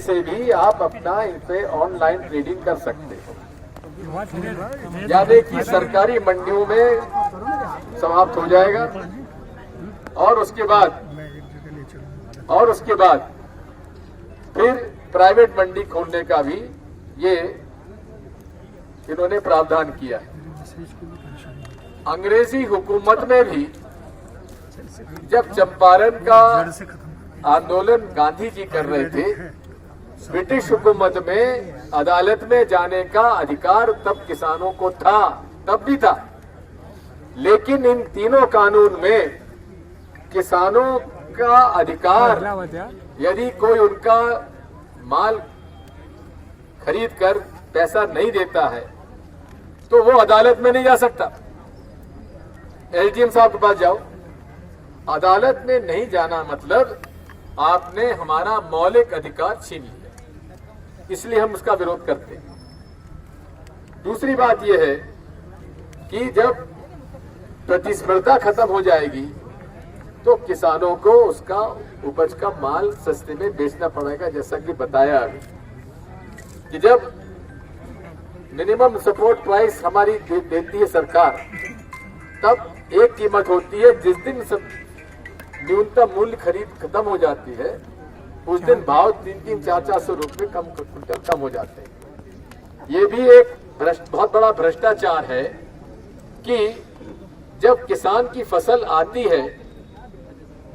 से भी आप अपना इन पे ऑनलाइन ट्रेडिंग कर सकते हो, यानी कि सरकारी मंडियों में समाप्त हो जाएगा। और उसके बाद फिर प्राइवेट मंडी खोलने का भी ये इन्होंने प्रावधान किया है। अंग्रेजी हुकूमत में भी जब चंपारण का आंदोलन गांधी जी कर रहे थे, ब्रिटिश हुकूमत में अदालत में जाने का अधिकार तब किसानों को था, तब भी था। लेकिन इन तीनों कानून में किसानों का अधिकार, यदि कोई उनका माल खरीद कर पैसा नहीं देता है तो वो अदालत में नहीं जा सकता। एसडीएम साहब के पास जाओ, अदालत में नहीं जाना मतलब आपने हमारा मौलिक अधिकार छीन लिया, इसलिए हम उसका विरोध करते हैं। दूसरी बात यह है कि जब प्रतिस्पर्धा खत्म हो जाएगी तो किसानों को उसका उपज का माल सस्ते में बेचना पड़ेगा। जैसा कि बताया अभी कि जब मिनिमम सपोर्ट प्राइस हमारी देती है सरकार, तब एक कीमत होती है। जिस दिन न्यूनतम मूल्य खरीद खत्म हो जाती है उस दिन भाव 300-400 रुपये कम हो जाते हैं। ये भी एक बहुत बड़ा भ्रष्टाचार है कि जब किसान की फसल आती है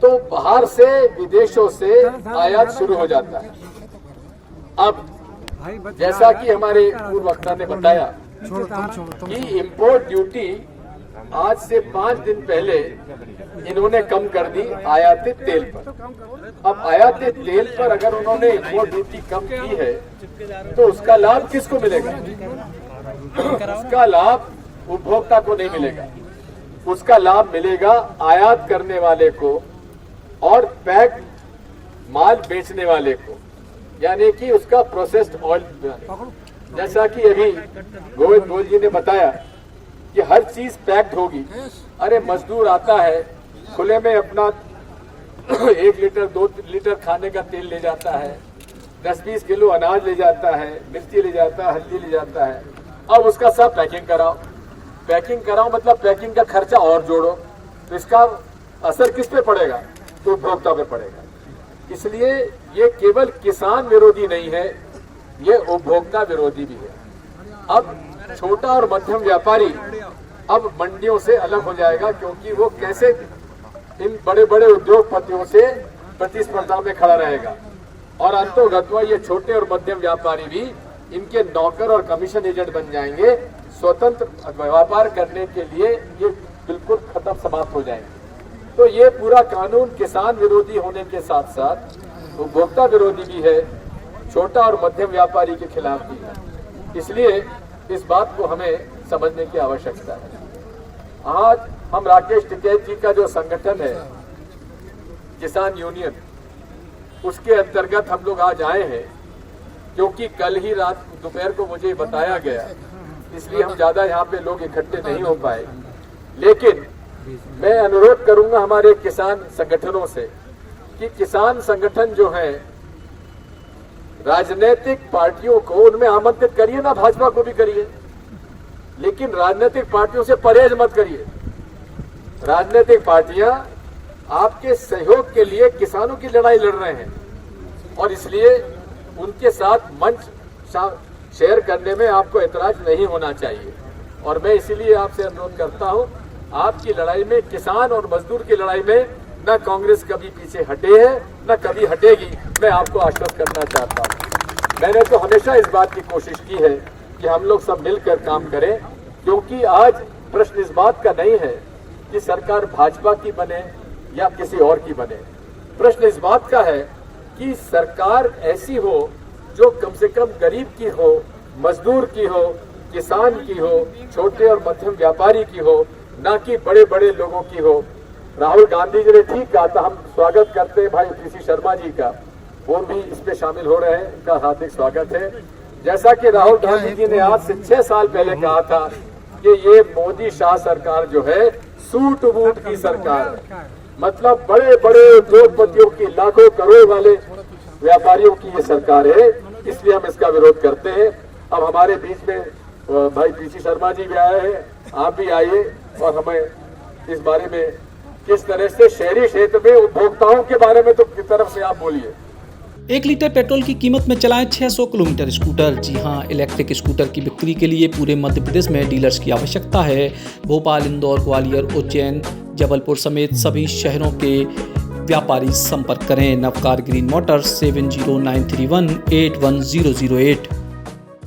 तो बाहर से विदेशों से आयात शुरू हो जाता है। अब जैसा कि हमारे पूर्व वक्ता ने बताया कि इंपोर्ट ड्यूटी आज से 5 दिन पहले इन्होंने कम कर दी आयातित तेल पर। अब आयातित तेल पर अगर उन्होंने इंपोर्ट ड्यूटी कम की है तो उसका लाभ किसको मिलेगा? उसका लाभ उपभोक्ता को नहीं मिलेगा, उसका लाभ मिलेगा आयात करने वाले को और पैक माल बेचने वाले को, यानी कि उसका प्रोसेस्ड ऑयल। जैसा कि अभी गोविंद गोयल जी ने बताया कि हर चीज पैक्ड होगी। अरे मजदूर आता है खुले में अपना 1 लीटर 2 लीटर खाने का तेल ले जाता है, 10-20 किलो अनाज ले जाता है, मिर्ची ले जाता है, हल्दी ले जाता है। अब उसका सब पैकिंग कराओ मतलब पैकिंग का खर्चा और जोड़ो, तो इसका असर किस पे पड़ेगा? तो उपभोक्ता पे पड़ेगा। इसलिए ये केवल किसान विरोधी नहीं है, ये उपभोक्ता विरोधी भी है। अब छोटा और मध्यम व्यापारी अब मंडियों से अलग हो जाएगा, क्योंकि वो कैसे इन बड़े बड़े उद्योगपतियों से प्रतिस्पर्धा में खड़ा रहेगा। और अंतोगत्वा ये छोटे और मध्यम व्यापारी भी इनके नौकर और कमीशन एजेंट बन जाएंगे। स्वतंत्र व्यापार करने के लिए ये बिल्कुल खत्म समाप्त हो जाएंगे। तो ये पूरा कानून किसान विरोधी होने के साथ साथ उपभोक्ता विरोधी भी है, छोटा और मध्यम व्यापारी के खिलाफ भी है। इसलिए इस बात को हमें समझने की आवश्यकता है। आज हम राकेश टिकैत जी का जो संगठन है किसान यूनियन, उसके अंतर्गत हम लोग आज आए हैं, क्योंकि कल ही रात दोपहर को मुझे बताया गया, इसलिए हम ज्यादा यहाँ पे लोग इकट्ठे नहीं हो पाए। लेकिन मैं अनुरोध करूंगा हमारे किसान संगठनों से कि किसान संगठन जो है राजनीतिक पार्टियों को उनमें आमंत्रित करिए ना, भाजपा को भी करिए, लेकिन राजनीतिक पार्टियों से परहेज मत करिए। राजनीतिक पार्टियां आपके सहयोग के लिए किसानों की लड़ाई लड़ रहे हैं और इसलिए उनके साथ मंच शेयर करने में आपको ऐतराज नहीं होना चाहिए। और मैं इसीलिए आपसे अनुरोध करता हूं, आपकी लड़ाई में, किसान और मजदूर की लड़ाई में न कांग्रेस कभी पीछे हटे है न कभी हटेगी, मैं आपको आश्वस्त करना चाहता हूं। मैंने तो हमेशा इस बात की कोशिश की है कि हम लोग सब मिलकर काम करें, क्योंकि आज प्रश्न इस बात का नहीं है कि सरकार भाजपा की बने या किसी और की बने। प्रश्न इस बात का है कि सरकार ऐसी हो जो कम से कम गरीब की हो, मजदूर की हो, किसान की हो, छोटे और मध्यम व्यापारी की हो, ना कि बड़े बड़े लोगों की हो। राहुल गांधी जी ने ठीक कहा था, हम स्वागत करते हैं भाई पीसी शर्मा जी का, वो भी इस पे शामिल हो रहे हैं, उनका हार्दिक स्वागत है। जैसा कि राहुल गांधी जी ने आज से 6 साल पहले कहा था कि ये मोदी शाह सरकार जो है सूट बूट की सरकार है, मतलब बड़े बड़े उद्योगपतियों की लाखों करोड़ वाले व्यापारियों की ये सरकार है, इसलिए हम इसका विरोध करते हैं। अब हमारे बीच में भाई पीसी शर्मा जी भी आए हैं, आप भी आइए और हमें इस बारे में किस तरह से शहरी क्षेत्र में उपभोक्ताओं के बारे में तो किस तरफ से आप बोलिए। 1 लीटर पेट्रोल की कीमत में चलाएं 600 किलोमीटर स्कूटर। जी हां, इलेक्ट्रिक स्कूटर की बिक्री के लिए पूरे मध्य प्रदेश में डीलर्स की आवश्यकता है। भोपाल, इंदौर, ग्वालियर, उज्जैन, जबलपुर समेत सभी शहरों के व्यापारी संपर्क करें। Navkar green Motors 7093181008।